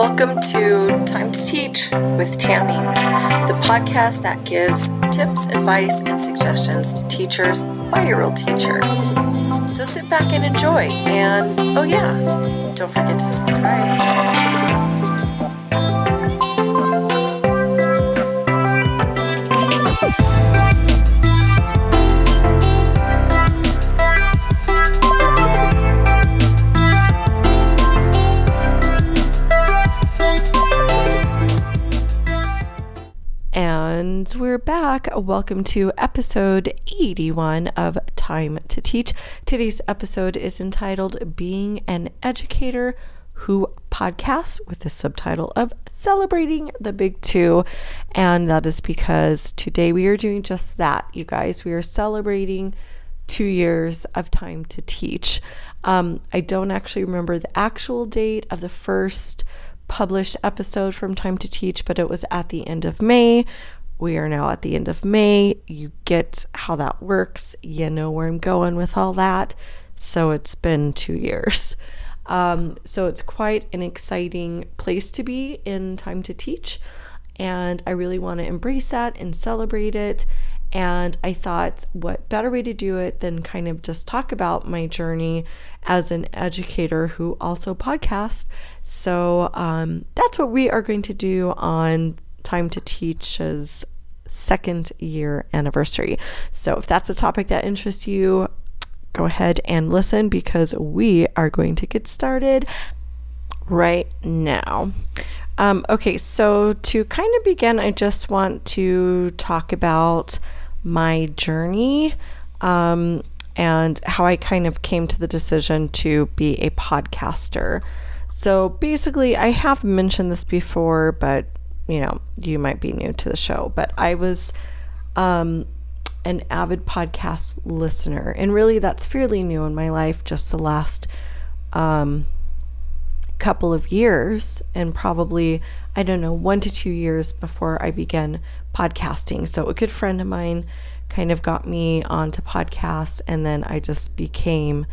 Welcome to Time to Teach with Tammy, the podcast that gives tips, advice, and suggestions to teachers by a real teacher. So sit back and enjoy. And oh yeah, don't forget to subscribe. And we're back. Welcome to episode 81 of Time to Teach. Today's episode is entitled Being an Educator Who Podcasts, with the subtitle of Celebrating the Big Two. And that is because today we are doing just that, you guys. We are celebrating 2 years of Time to Teach. I don't actually remember the actual date of the first published episode from Time to Teach, but it was at the end of May. We are now at the end of May. You get how that works. You know where I'm going with all that. So it's been 2 years. So it's quite an exciting place to be in Time to Teach. And I really want to embrace that and celebrate it. And I thought, what better way to do it than kind of just talk about my journey as an educator who also podcasts. So that's what we are going to do on Time to Teach's 2nd year anniversary. So if that's a topic that interests you, go ahead and listen, because we are going to get started right now. Okay, so to kind of begin, I just want to talk about my journey and how I kind of came to the decision to be a podcaster. So basically, I have mentioned this before, but you might be new to the show, but I was an avid podcast listener, and really that's fairly new in my life, just the last couple of years, and probably 1 to 2 years before I began podcasting. So a good friend of mine kind of got me onto podcasts, and then I just became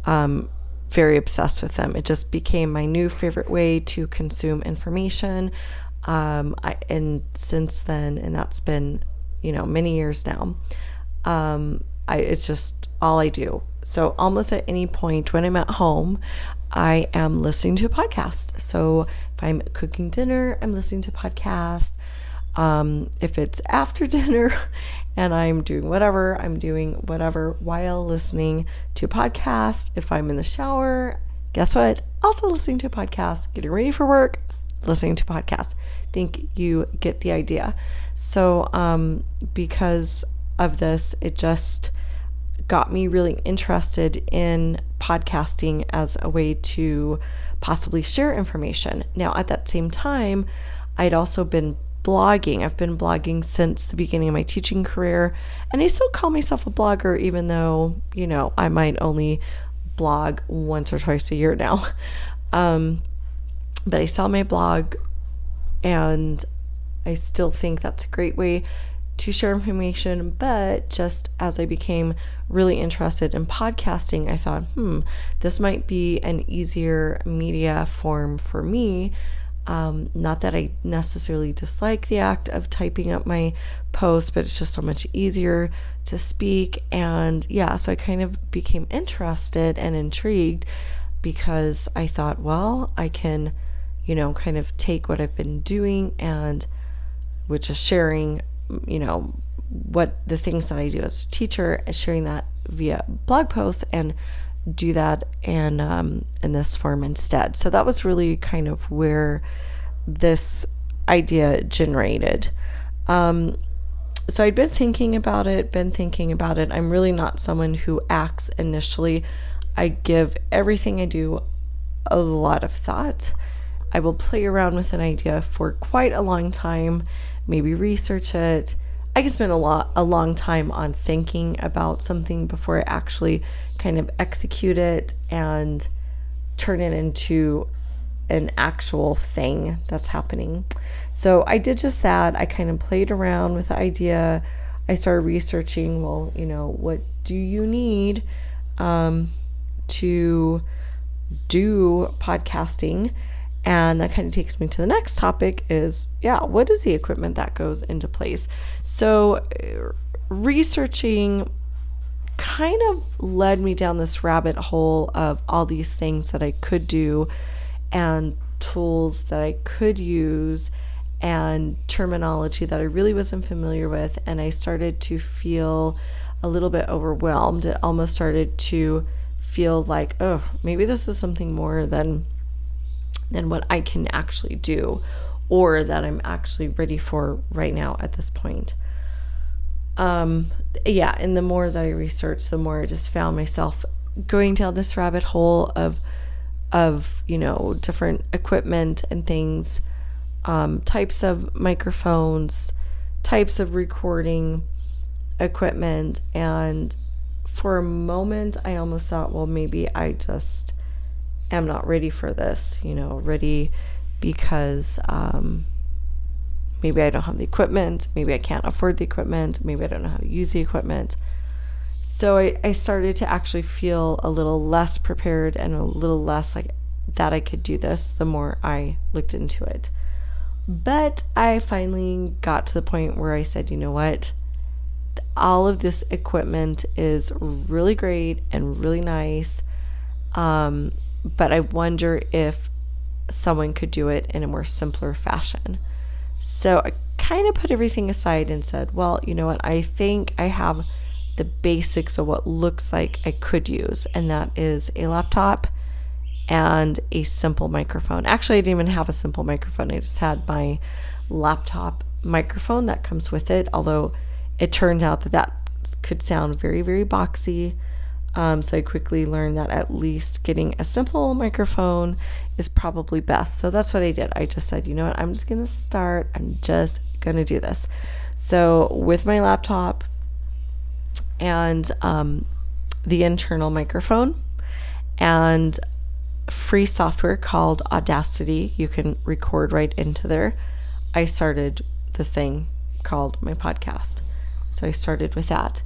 very obsessed with them. It just became my new favorite way to consume information. And since then, and that's been many years now, it's just all I do. So almost at any point when I'm at home, I am listening to a podcast. So if I'm cooking dinner, I'm listening to a podcast. If it's after dinner and I'm doing whatever, while listening to a podcast. If I'm in the shower, guess what? Also listening to a podcast. Getting ready for work, listening to a podcast. Think you get the idea. So because of this, it just got me really interested in podcasting as a way to possibly share information. Now, at that same time, I'd also been blogging. I've been blogging since the beginning of my teaching career, and I still call myself a blogger, even though, I might only blog once or twice a year now. But I saw my blog, and I still think that's a great way to share information. But just as I became really interested in podcasting, I thought, this might be an easier media form for me. Not that I necessarily dislike the act of typing up my posts, but it's just so much easier to speak. And so I kind of became interested and intrigued, because I thought, well, I can kind of take what I've been doing, and which is sharing, what the things that I do as a teacher, and sharing that via blog posts, and do that in this form instead. So that was really kind of where this idea generated. So I'd been thinking about it. I'm really not someone who acts initially. I give everything I do a lot of thought. I will play around with an idea for quite a long time, maybe research it. I can spend a long time on thinking about something before I actually kind of execute it and turn it into an actual thing that's happening. So I did just that. I kind of played around with the idea. I started researching, what do you need to do podcasting? And that kind of takes me to the next topic is, what is the equipment that goes into place? So researching kind of led me down this rabbit hole of all these things that I could do and tools that I could use and terminology that I really wasn't familiar with. And I started to feel a little bit overwhelmed. It almost started to feel like, oh, maybe this is something more than what I can actually do, or that I'm actually ready for right now at this point. And the more that I researched, the more I just found myself going down this rabbit hole of different equipment and things, types of microphones, types of recording equipment. And for a moment, I almost thought, well, maybe I just am not ready for this, ready because maybe I don't have the equipment, maybe I can't afford the equipment, maybe I don't know how to use the equipment. So I started to actually feel a little less prepared and a little less like that I could do this the more I looked into it. But I finally got to the point where I said, you know what? All of this equipment is really great and really nice. But I wonder if someone could do it in a more simpler fashion. So I kind of put everything aside and said, well, you know what? I think I have the basics of what looks like I could use, and that is a laptop and a simple microphone. Actually, I didn't even have a simple microphone. I just had my laptop microphone that comes with it, although it turned out that could sound very, very boxy. So I quickly learned that at least getting a simple microphone is probably best. So that's what I did. I just said, you know what, I'm just going to start. I'm just going to do this. So with my laptop and the internal microphone and free software called Audacity, you can record right into there. I started this thing called my podcast. So I started with that.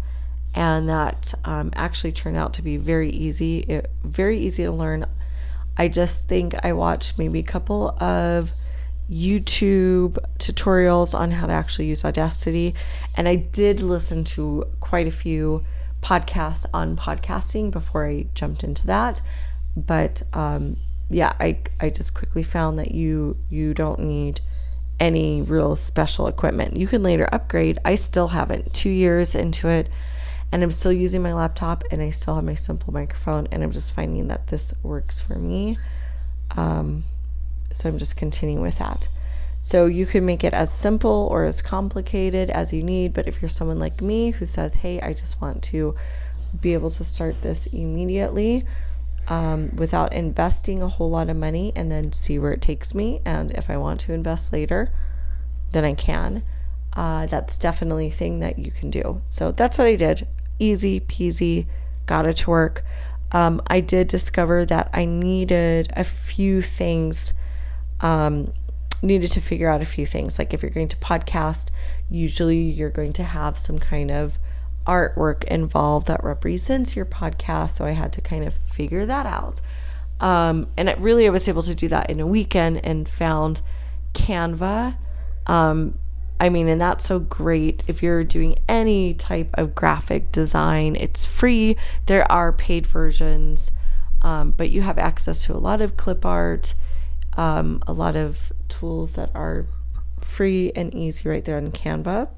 And that actually turned out to be very easy to learn. I just think I watched maybe a couple of YouTube tutorials on how to actually use Audacity, and I did listen to quite a few podcasts on podcasting before I jumped into that. But I just quickly found that you don't need any real special equipment. You can later upgrade. I still haven't. 2 years into it, and I'm still using my laptop, and I still have my simple microphone, and I'm just finding that this works for me. So I'm just continuing with that. So you can make it as simple or as complicated as you need, but if you're someone like me who says, hey, I just want to be able to start this immediately without investing a whole lot of money and then see where it takes me, and if I want to invest later, then I can. That's definitely a thing that you can do. So that's what I did. Easy peasy, got it to work. I did discover that I needed a few things, needed to figure out a few things. Like if you're going to podcast, usually you're going to have some kind of artwork involved that represents your podcast. So I had to kind of figure that out. And I was able to do that in a weekend and found Canva. And that's so great if you're doing any type of graphic design. It's free. There are paid versions, but you have access to a lot of clip art, a lot of tools that are free and easy right there on Canva.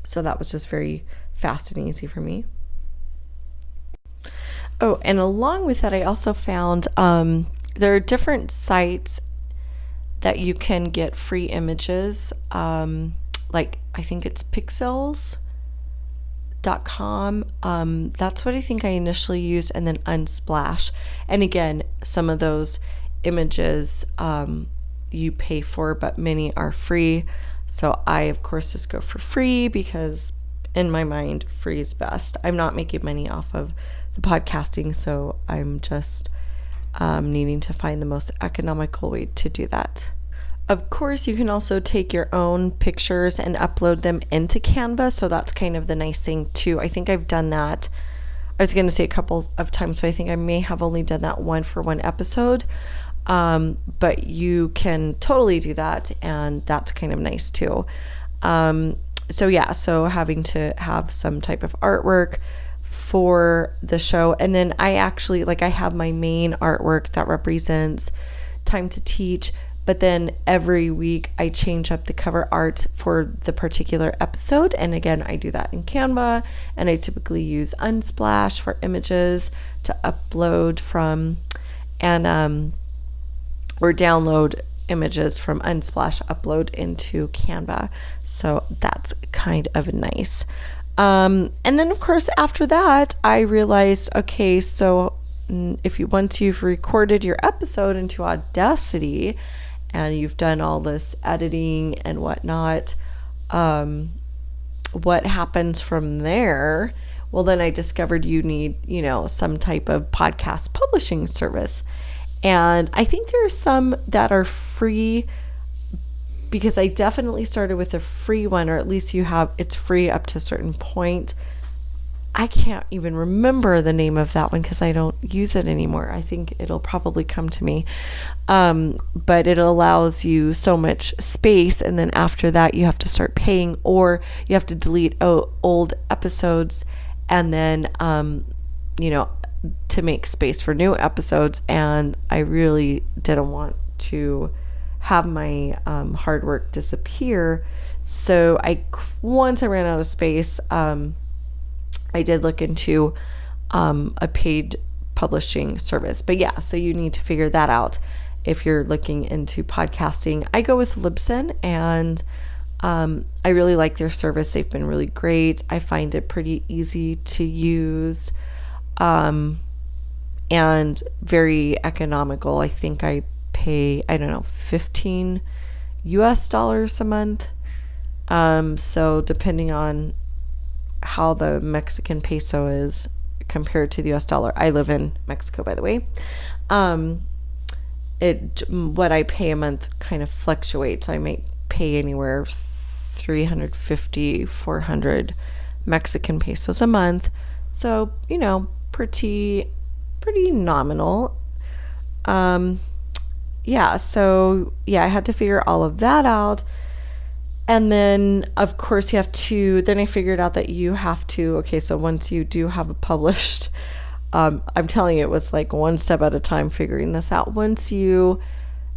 So that was just very fast and easy for me. Oh, and along with that, I also found there are different sites that you can get free images, like I think it's pixels.com. That's what I think I initially used, and then Unsplash. And again, some of those images you pay for, but many are free. So I, of course, just go for free because in my mind, free is best. I'm not making money off of the podcasting, so I'm just needing to find the most economical way to do that. Of course, you can also take your own pictures and upload them into Canva, so that's kind of the nice thing too. I think I've done that. I was going to say a couple of times, but I think I may have only done that one episode. But you can totally do that, and that's kind of nice too. So having to have some type of artwork for the show. And then I actually, I have my main artwork that represents Time to Teach, but then every week I change up the cover art for the particular episode. And again, I do that in Canva, and I typically use Unsplash for images to upload from, and or download images from Unsplash, upload into Canva. So that's kind of nice. And then of course after that I realized, okay, so once you've recorded your episode into Audacity and you've done all this editing and whatnot, what happens from there? Well, then I discovered you need, some type of podcast publishing service. And I think there are some that are free, because I definitely started with a free one, or at least it's free up to a certain point. I can't even remember the name of that one because I don't use it anymore. I think it'll probably come to me. But it allows you so much space, and then after that you have to start paying, or you have to delete old episodes, and then to make space for new episodes. And I really didn't want to have my hard work disappear. So once I ran out of space, I did look into a paid publishing service. But yeah, so you need to figure that out if you're looking into podcasting. I go with Libsyn, and I really like their service. They've been really great. I find it pretty easy to use, and very economical. I think I pay, $15 a month. So depending on how the Mexican peso is compared to the US dollar. I live in Mexico, by the way. What I pay a month kind of fluctuates. I might pay anywhere 350, 400 Mexican pesos a month. So, pretty nominal. I had to figure all of that out. And then, of course, then I figured out that you have to, okay, so once you do have it published, I'm telling you, it was like one step at a time figuring this out. Once you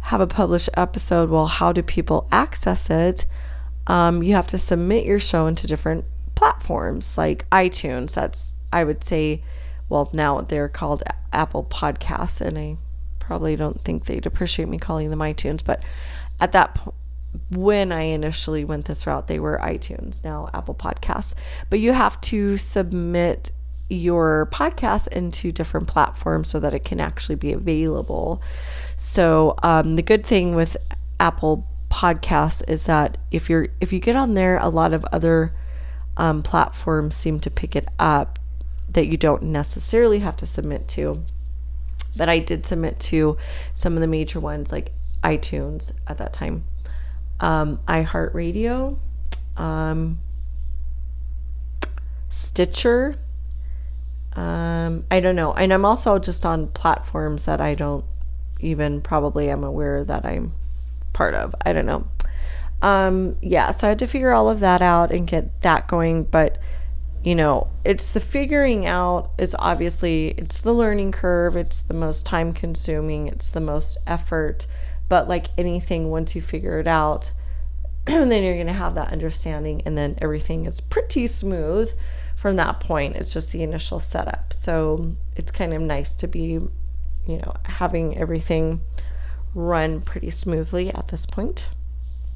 have a published episode, well, how do people access it? You have to submit your show into different platforms like iTunes. That's, I would say, well, now they're called Apple Podcasts, and I probably don't think they'd appreciate me calling them iTunes, but at that point, when I initially went this route, they were iTunes, now Apple Podcasts. But you have to submit your podcast into different platforms so that it can actually be available. So the good thing with Apple Podcasts is that if you get on there, a lot of other platforms seem to pick it up that you don't necessarily have to submit to. But I did submit to some of the major ones like iTunes at that time. iHeartRadio, Stitcher, I don't know. And I'm also just on platforms that I don't even probably am aware that I'm part of. I don't know. So I had to figure all of that out and get that going. But, it's the figuring out is obviously, it's the learning curve. It's the most time consuming. It's the most effort. But like anything, once you figure it out, then you're going to have that understanding, and then everything is pretty smooth from that point. It's just the initial setup. So it's kind of nice to be, having everything run pretty smoothly at this point.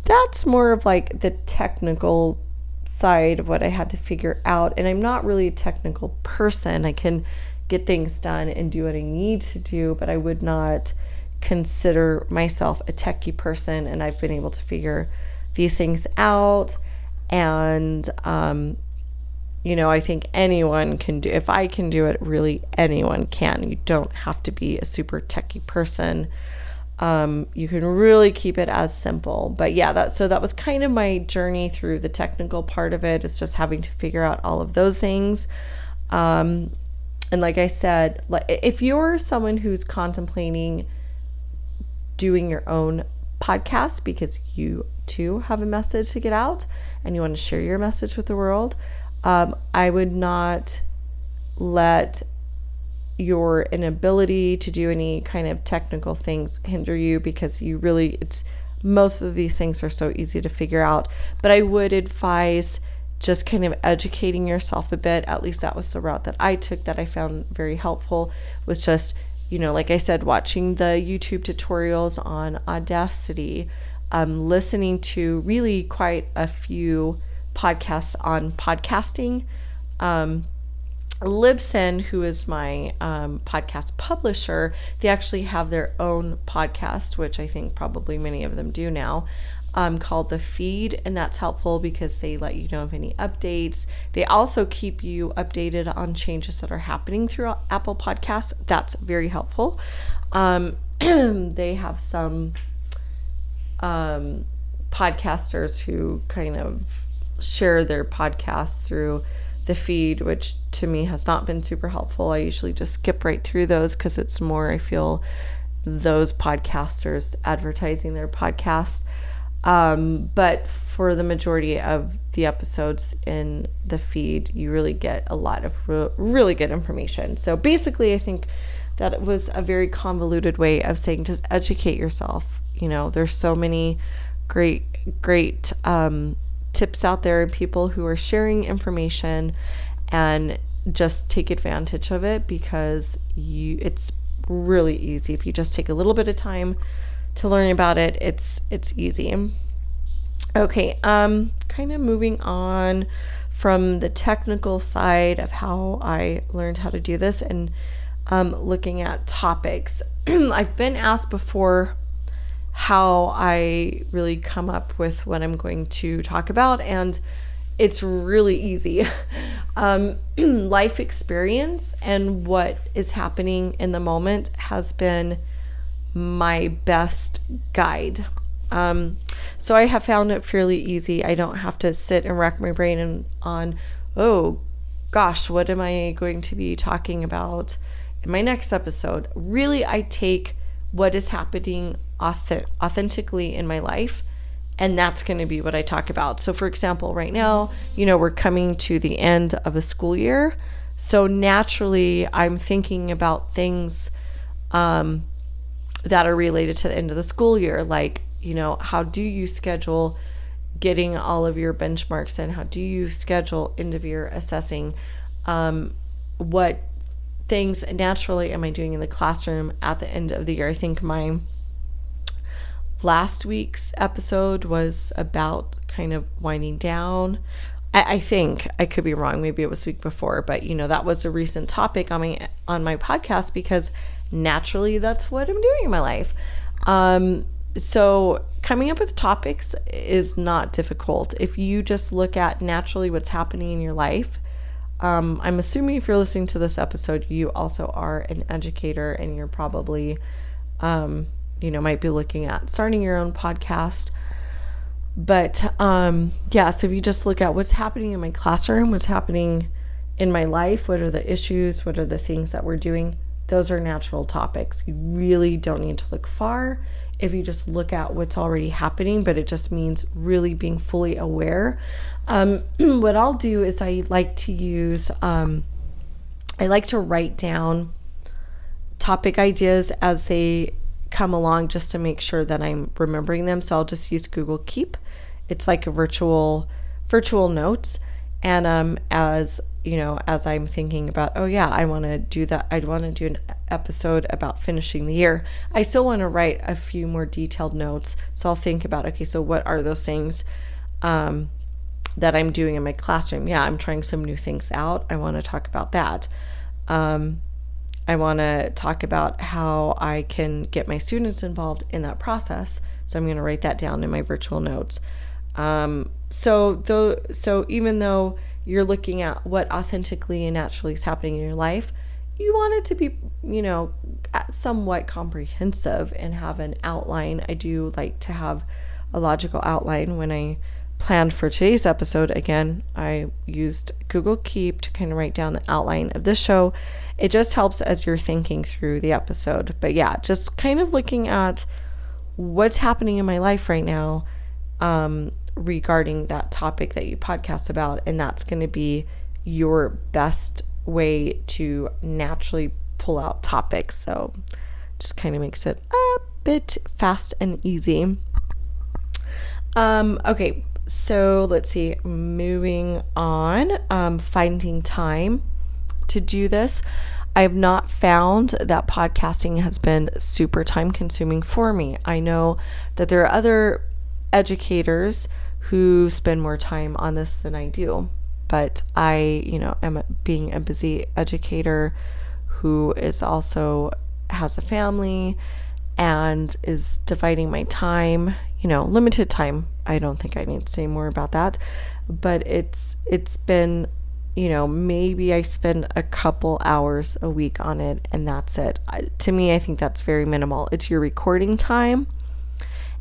That's more of like the technical side of what I had to figure out. And I'm not really a technical person. I can get things done and do what I need to do, but I would not consider myself a techie person, and I've been able to figure these things out. And I think anyone can do, if I can do it, really anyone can. You don't have to be a super techie person. You can really keep it as simple. But yeah, that was kind of my journey through the technical part of it. It's just having to figure out all of those things. And like I said, if you're someone who's contemplating doing your own podcast because you too have a message to get out and you want to share your message with the world, I would not let your inability to do any kind of technical things hinder you, because most of these things are so easy to figure out. But I would advise just kind of educating yourself a bit. At least that was the route that I took, that I found very helpful, was just, like I said, watching the YouTube tutorials on Audacity, listening to really quite a few podcasts on podcasting. Libsyn, who is my podcast publisher, they actually have their own podcast, which I think probably many of them do now, called The Feed, and that's helpful because they let you know of any updates. They also keep you updated on changes that are happening through Apple Podcasts. That's very helpful. They have some podcasters who kind of share their podcasts through The Feed, which to me has not been super helpful. I usually just skip right through those because it's more, I feel, those podcasters advertising their podcast. But for the majority of the episodes in The Feed, you really get a lot of really good information. So basically, I think that it was a very convoluted way of saying just educate yourself. There's so many great tips out there, and people who are sharing information, and just take advantage of it, because it's really easy. If you just take a little bit of time to learn about it, it's easy. Okay, kind of moving on from the technical side of how I learned how to do this, and looking at topics. I've been asked before how I really come up with what I'm going to talk about, and it's really easy. Life experience and what is happening in the moment has been my best guide. So I have found it fairly easy. I don't have to sit and rack my brain on, oh gosh, what am I going to be talking about in my next episode? Really, I take what is happening authentically in my life, and that's going to be what I talk about. So for example, right now, we're coming to the end of a school year, so naturally I'm thinking about things that are related to the end of the school year, like how do you schedule getting all of your benchmarks in? How do you schedule end of year assessing? What things naturally am I doing in the classroom at the end of the year? I think my last week's episode was about kind of winding down. I think, I could be wrong, maybe it was the week before, but that was a recent topic on my podcast, because naturally that's what I'm doing in my life. So coming up with topics is not difficult. If you just look at naturally what's happening in your life, I'm assuming if you're listening to this episode, you also are an educator, and you're probably, might be looking at starting your own podcast. But so if you just look at what's happening in my classroom, what's happening in my life, what are the issues, what are the things that we're doing, those are natural topics. You really don't need to look far if you just look at what's already happening, but it just means really being fully aware. What I'll do is I like to write down topic ideas as they come along, just to make sure that I'm remembering them. So I'll just use Google Keep. It's like a virtual notes. And as I'm thinking about, I want to do that, I'd want to do an episode about finishing the year, I still want to write a few more detailed notes. So I'll think about, okay, so what are those things that I'm doing in my classroom? Yeah, I'm trying some new things out. I want to talk about that. I want to talk about how I can get my students involved in that process. So I'm going to write that down in my virtual notes. So even though you're looking at what authentically and naturally is happening in your life, you want it to be, somewhat comprehensive and have an outline. I do like to have a logical outline. When I planned for today's episode, again, I used Google Keep to kind of write down the outline of this show. It just helps as you're thinking through the episode. But yeah, just kind of looking at what's happening in my life right now regarding that topic that you podcast about. And that's going to be your best way to naturally pull out topics. So just kind of makes it a bit fast and easy. Okay, so let's see, moving on, finding time to do this. I have not found that podcasting has been super time consuming for me. I know that there are other educators who spend more time on this than I do, but I, am being a busy educator who is also has a family and is dividing my time, limited time. I don't think I need to say more about that, but it's been, maybe I spend a couple hours a week on it and that's it. To me, I think that's very minimal. It's your recording time,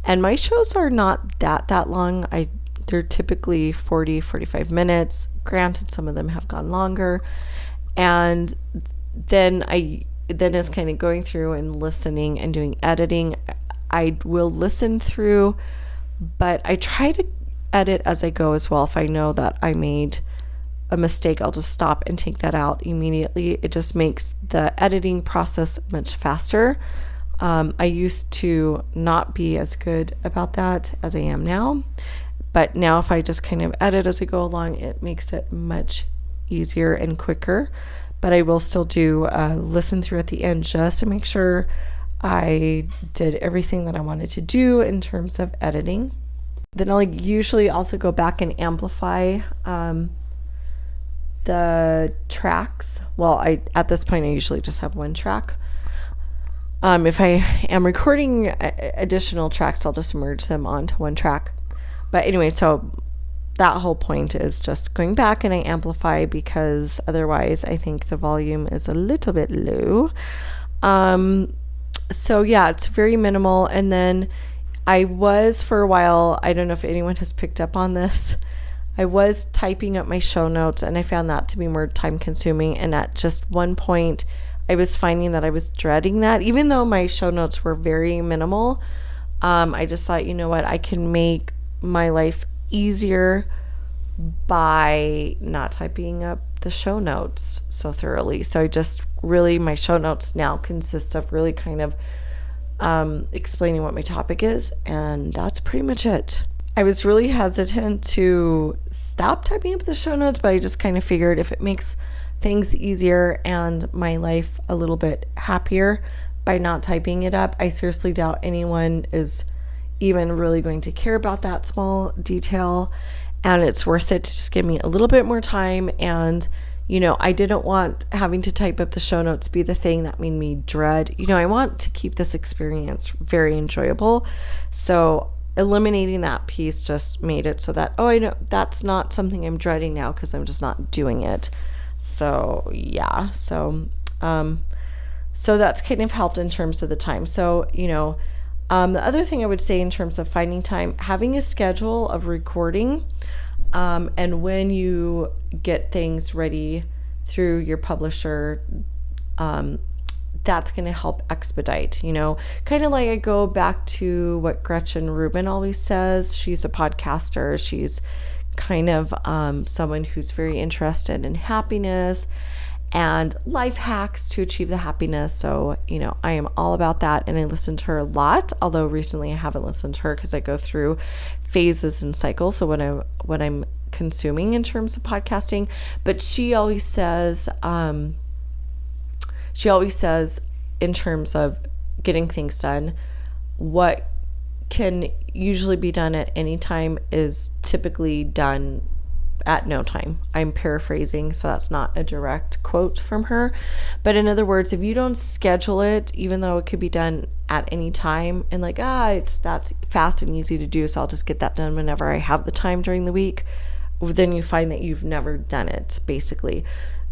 and my shows are not that long. They're typically 40-45 minutes. Granted, some of them have gone longer, and then it's kind of going through and listening and doing editing. I will listen through, but I try to edit as I go as well. If I know that I made a mistake, I'll just stop and take that out immediately. It just makes the editing process much faster. I used to not be as good about that as I am now, but now if I just kind of edit as I go along, it makes it much easier and quicker. But I will still do listen through at the end just to make sure I did everything that I wanted to do in terms of editing. Then I'll usually also go back and amplify the tracks. Well, at this point I usually just have one track. If I am recording additional tracks, I'll just merge them onto one track. But anyway, so that whole point is just going back and I amplify, because otherwise I think the volume is a little bit low. So yeah, it's very minimal. And then I was, for a while, I don't know if anyone has picked up on this, I was typing up my show notes, and I found that to be more time consuming. And at just one point I was finding that I was dreading that, even though my show notes were very minimal. I just thought, you know what, I can make my life easier by not typing up the show notes so thoroughly. So I just really, my show notes now consist of really kind of explaining what my topic is, and that's pretty much it. I was really hesitant to stop typing up the show notes, but I just kind of figured if it makes things easier and my life a little bit happier by not typing it up, I seriously doubt anyone is even really going to care about that small detail, and it's worth it to just give me a little bit more time. And I didn't want having to type up the show notes be the thing that made me dread. I want to keep this experience very enjoyable, so eliminating that piece just made it so that, I know that's not something I'm dreading now because I'm just not doing it. So yeah, so that's kind of helped in terms of the time. So the other thing I would say in terms of finding time, having a schedule of recording, and when you get things ready through your publisher, that's going to help expedite, kind of like I go back to what Gretchen Rubin always says. She's a podcaster. She's kind of someone who's very interested in happiness and life hacks to achieve the happiness. So, I am all about that, and I listen to her a lot, although recently I haven't listened to her because I go through phases and cycles. So what I'm consuming in terms of podcasting, but she always says in terms of getting things done, what can usually be done at any time is typically done at no time. I'm paraphrasing, so that's not a direct quote from her. But in other words, if you don't schedule it, even though it could be done at any time, and that's fast and easy to do, so I'll just get that done whenever I have the time during the week, then you find that you've never done it, basically.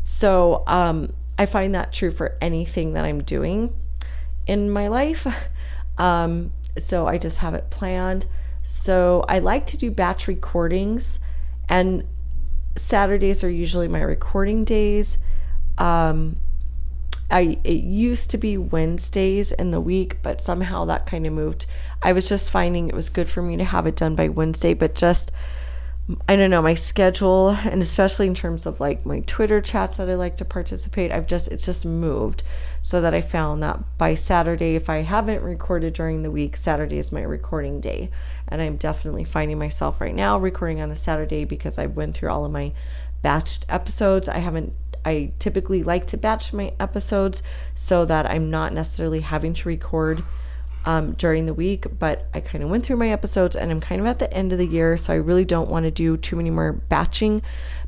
So I find that true for anything that I'm doing in my life. So I just have it planned. So I like to do batch recordings, and Saturdays are usually my recording days. it used to be Wednesdays in the week, but somehow that kind of moved. I was just finding it was good for me to have it done by Wednesday, but just, I don't know, my schedule, and especially in terms of like my Twitter chats that I like to participate, it's just moved so that I found that by Saturday, if I haven't recorded during the week, Saturday is my recording day. And I'm definitely finding myself right now recording on a Saturday because I went through all of my batched episodes. I typically like to batch my episodes so that I'm not necessarily having to record during the week, but I kind of went through my episodes and I'm kind of at the end of the year, so I really don't want to do too many more batching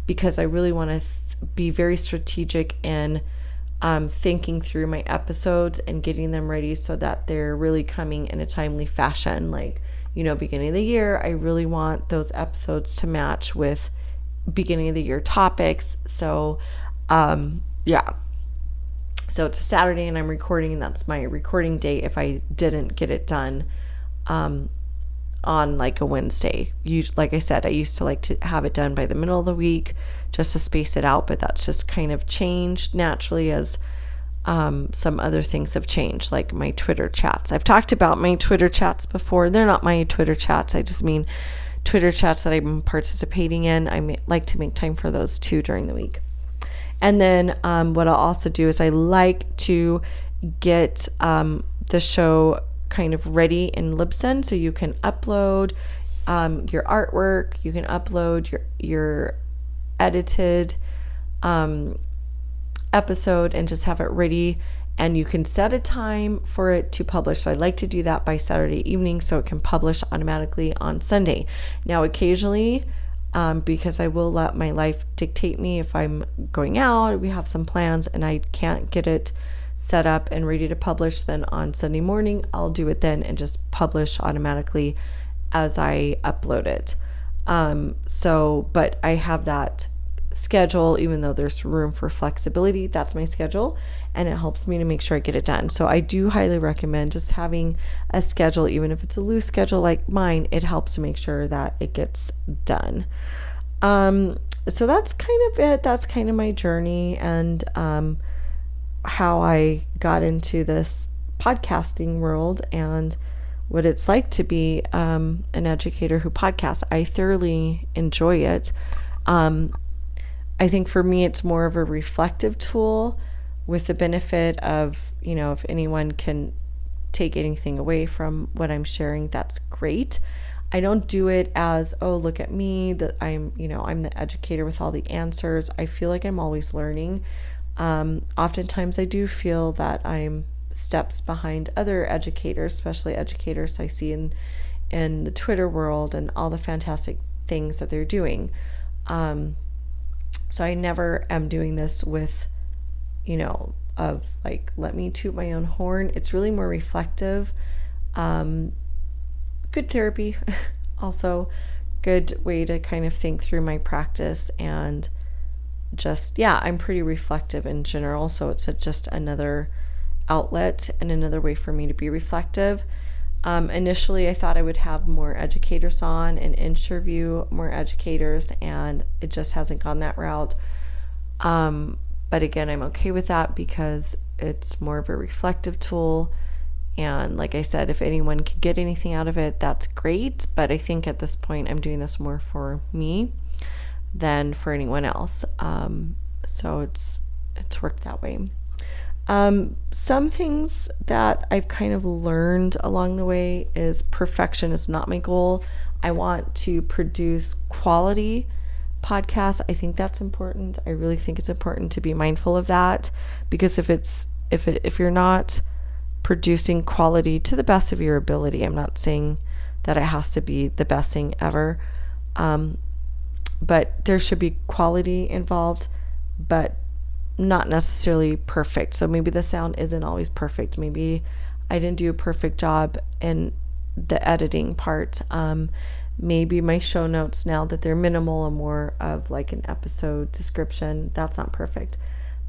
because I really want to be very strategic in thinking through my episodes and getting them ready so that they're really coming in a timely fashion. Like, beginning of the year, I really want those episodes to match with beginning of the year topics. So, yeah. So it's a Saturday and I'm recording, and that's my recording date if I didn't get it done on like a Wednesday. Like I said, I used to like to have it done by the middle of the week just to space it out, but that's just kind of changed naturally as some other things have changed, like my Twitter chats. I've talked about my Twitter chats before. They're not my Twitter chats. I just mean Twitter chats that I'm participating in. Like to make time for those too during the week. And then what I'll also do is I like to get the show kind of ready in Libsyn, so you can upload your artwork, you can upload your edited episode and just have it ready, and you can set a time for it to publish. So I like to do that by Saturday evening so it can publish automatically on Sunday. Now occasionally, because I will let my life dictate me, if I'm going out, we have some plans and I can't get it set up and ready to publish, then on Sunday morning I'll do it then and just publish automatically as I upload it. But I have that schedule, even though there's room for flexibility. That's my schedule, and it helps me to make sure I get it done. So I do highly recommend just having a schedule, even if it's a loose schedule like mine. It helps to make sure that it gets done. So that's kind of it. That's kind of my journey and how I got into this podcasting world and what it's like to be an educator who podcasts. I thoroughly enjoy it. I think for me, it's more of a reflective tool with the benefit of, if anyone can take anything away from what I'm sharing, that's great. I don't do it as, oh, look at me, that I'm the educator with all the answers. I feel like I'm always learning. Oftentimes I do feel that I'm steps behind other educators, especially educators I see in the Twitter world and all the fantastic things that they're doing. So I never am doing this with, of like, let me toot my own horn. It's really more reflective. Good therapy. Also, good way to kind of think through my practice and just, I'm pretty reflective in general. So it's just another outlet and another way for me to be reflective. Initially, I thought I would have more educators on and interview more educators, and it just hasn't gone that route. But again, I'm okay with that because it's more of a reflective tool. And like I said, if anyone can get anything out of it, that's great. But I think at this point, I'm doing this more for me than for anyone else. So it's worked that way. Some things that I've kind of learned along the way is perfection is not my goal. I want to produce quality podcasts. I think that's important. I really think it's important to be mindful of that, because if you're not producing quality to the best of your ability, I'm not saying that it has to be the best thing ever, but there should be quality involved, but not necessarily perfect. So maybe the sound isn't always perfect. Maybe I didn't do a perfect job in the editing part. Maybe my show notes, now that they're minimal and more of like an episode description, that's not perfect.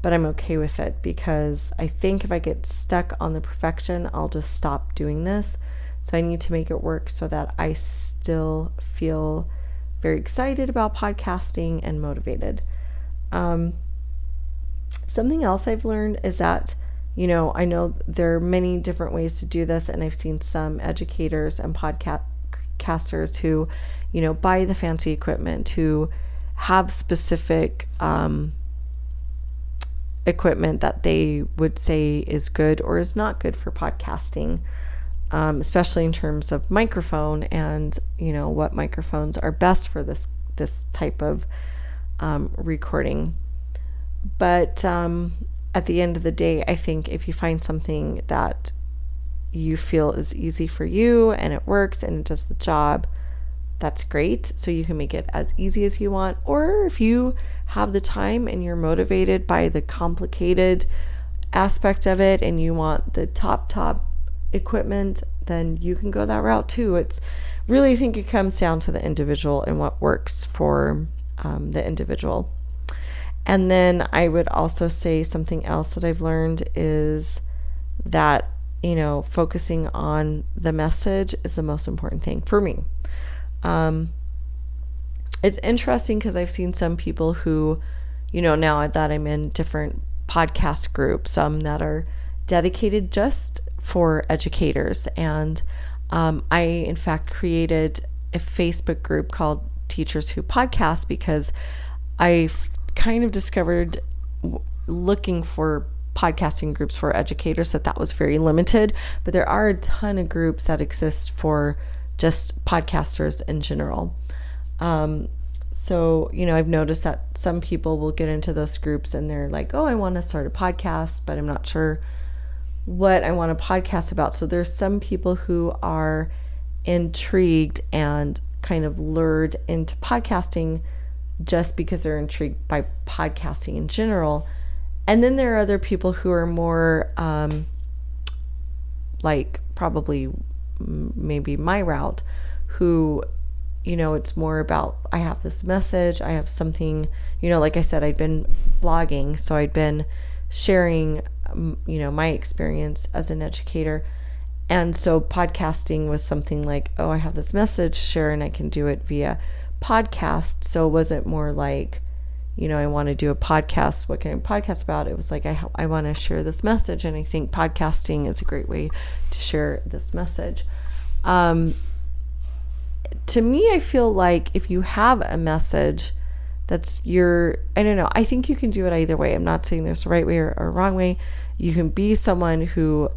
But I'm okay with it, because I think if I get stuck on the perfection, I'll just stop doing this. So I need to make it work so that I still feel very excited about podcasting and motivated. Something else I've learned is that, I know there are many different ways to do this, and I've seen some educators and podcasters who, buy the fancy equipment, who have specific equipment that they would say is good or is not good for podcasting, especially in terms of microphone and, what microphones are best for this type of recording. But at the end of the day, I think if you find something that you feel is easy for you and it works and it does the job, that's great. So you can make it as easy as you want. Or if you have the time and you're motivated by the complicated aspect of it and you want the top equipment, then you can go that route too. It's really, I think it comes down to the individual and what works for the individual. And then I would also say something else that I've learned is that, focusing on the message is the most important thing for me. It's interesting because I've seen some people who, now that I'm in different podcast groups, some that are dedicated just for educators. And I, in fact, created a Facebook group called Teachers Who Podcast because I kind of discovered looking for podcasting groups for educators that was very limited, but there are a ton of groups that exist for just podcasters in general. So, I've noticed that some people will get into those groups and they're like, oh, I want to start a podcast, but I'm not sure what I want to podcast about. So there's some people who are intrigued and kind of lured into podcasting just because they're intrigued by podcasting in general. And then there are other people who are more like probably maybe my route, who, it's more about, I have this message, I have something, like I said, I'd been blogging, so I'd been sharing, my experience as an educator. And so podcasting was something like, oh, I have this message, share, and I can do it via podcast. So it wasn't more like, I want to do a podcast. What can I podcast about? It was like, I want to share this message. And I think podcasting is a great way to share this message. To me, I feel like if you have a message that's I don't know, I think you can do it either way. I'm not saying there's a right way or a wrong way. You can be someone who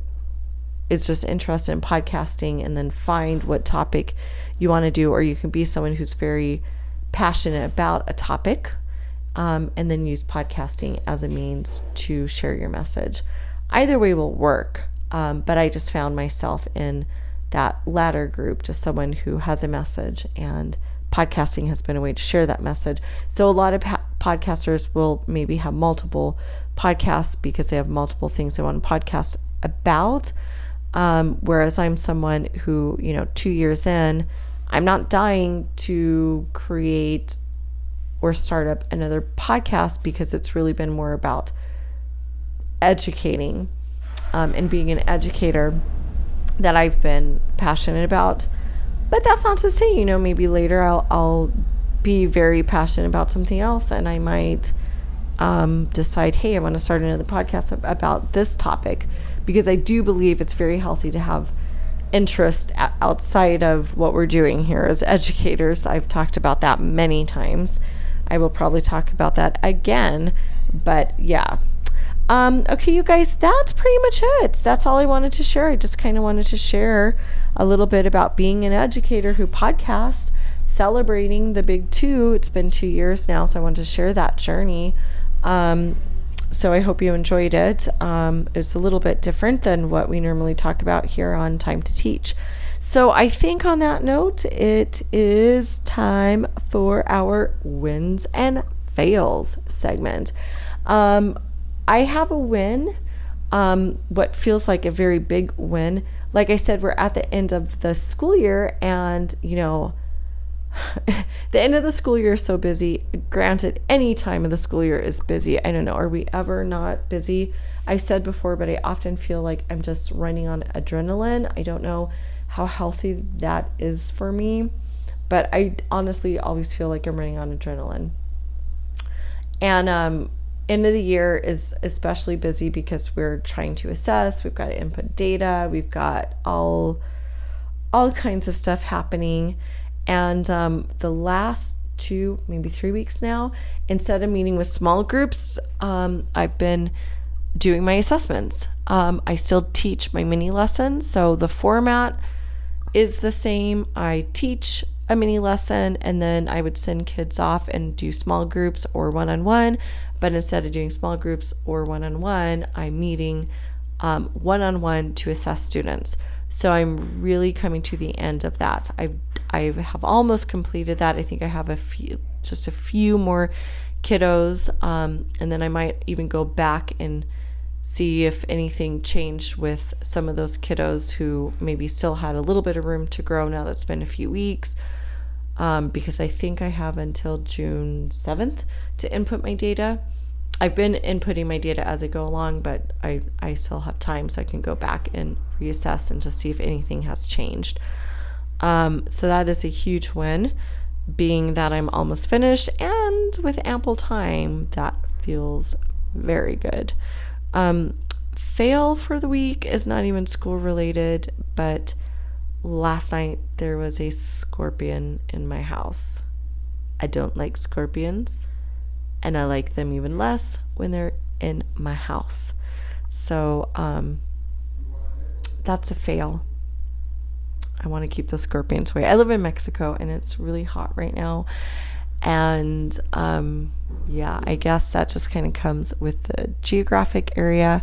is just interested in podcasting and then find what topic you want to do, or you can be someone who's very passionate about a topic, and then use podcasting as a means to share your message. Either way will work, but I just found myself in that latter group, just someone who has a message, and podcasting has been a way to share that message. So a lot of podcasters will maybe have multiple podcasts because they have multiple things they want to podcast about. Whereas I'm someone who, 2 years in, I'm not dying to create or start up another podcast because it's really been more about educating and being an educator that I've been passionate about. But that's not to say, maybe later I'll be very passionate about something else, and I might decide, hey, I want to start another podcast about this topic, because I do believe it's very healthy to have interest outside of what we're doing here as educators. I've talked about that many times. I will probably talk about that again, but yeah. Okay, you guys, that's pretty much it. That's all I wanted to share. I just kind of wanted to share a little bit about being an educator who podcasts, celebrating the big 2. It's been 2 years now, so I wanted to share that journey. So I hope you enjoyed it. It's a little bit different than what we normally talk about here on Time to Teach. So I think on that note, it is time for our wins and fails segment. I have a win, what feels like a very big win. Like I said, we're at the end of the school year, and, the end of the school year is so busy. Granted, any time of the school year is busy. I don't know, are we ever not busy? I've said before, but I often feel like I'm just running on adrenaline. I don't know how healthy that is for me, but I honestly always feel like I'm running on adrenaline. And end of the year is especially busy because we're trying to assess. We've got to input data. We've got all kinds of stuff happening. And the last 2, maybe 3 weeks now, instead of meeting with small groups, I've been doing my assessments. I still teach my mini lessons, so the format is the same. I teach a mini lesson, and then I would send kids off and do small groups or one-on-one. But instead of doing small groups or one-on-one, I'm meeting one-on-one to assess students. So I'm really coming to the end of that. I have almost completed that. I think I have just a few more kiddos, and then I might even go back and see if anything changed with some of those kiddos who maybe still had a little bit of room to grow now that it's been a few weeks, because I think I have until June 7th to input my data. I've been inputting my data as I go along, but I still have time, so I can go back and reassess and just see if anything has changed. So that is a huge win, being that I'm almost finished and with ample time. That feels very good. Fail for the week is not even school related, but last night there was a scorpion in my house. I don't like scorpions, and I like them even less when they're in my house. So that's a fail. I want to keep the scorpions away. I live in Mexico, and it's really hot right now. And yeah, I guess that just kind of comes with the geographic area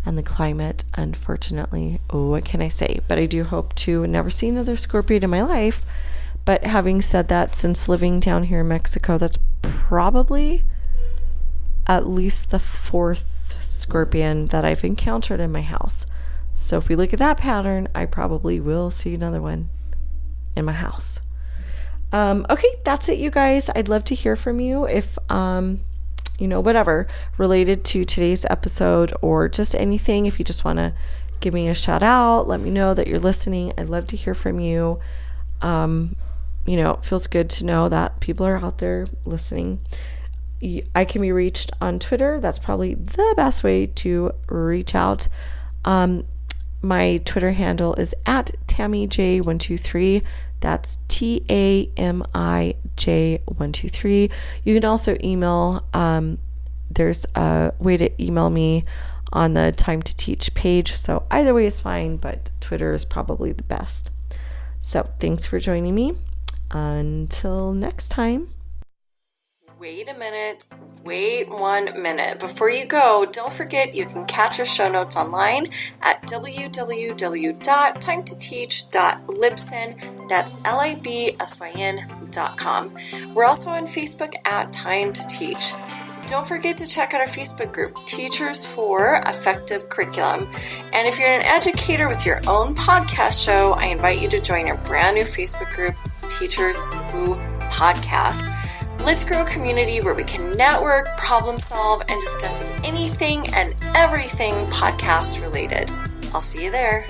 and the climate, unfortunately. Oh, what can I say? But I do hope to never see another scorpion in my life. But having said that, since living down here in Mexico, that's probably at least the 4th scorpion that I've encountered in my house. So if we look at that pattern, I probably will see another one in my house. Okay, that's it, you guys. I'd love to hear from you if, whatever related to today's episode, or just anything. If you just want to give me a shout out, let me know that you're listening. I'd love to hear from you. It feels good to know that people are out there listening. I can be reached on Twitter. That's probably the best way to reach out. My Twitter handle is at TammyJ123. That's TAMIJ123. You can also email. There's a way to email me on the Time to Teach page. So either way is fine, but Twitter is probably the best. So thanks for joining me. Until next time. Wait a minute. Wait 1 minute. Before you go, don't forget you can catch our show notes online at www.timetoteach.libsyn. That's libsyn.com. We're also on Facebook at Time to Teach. Don't forget to check out our Facebook group, Teachers for Effective Curriculum. And if you're an educator with your own podcast show, I invite you to join our brand new Facebook group, Teachers Who Podcast. Let's grow a community where we can network, problem solve, and discuss anything and everything podcast related. I'll see you there.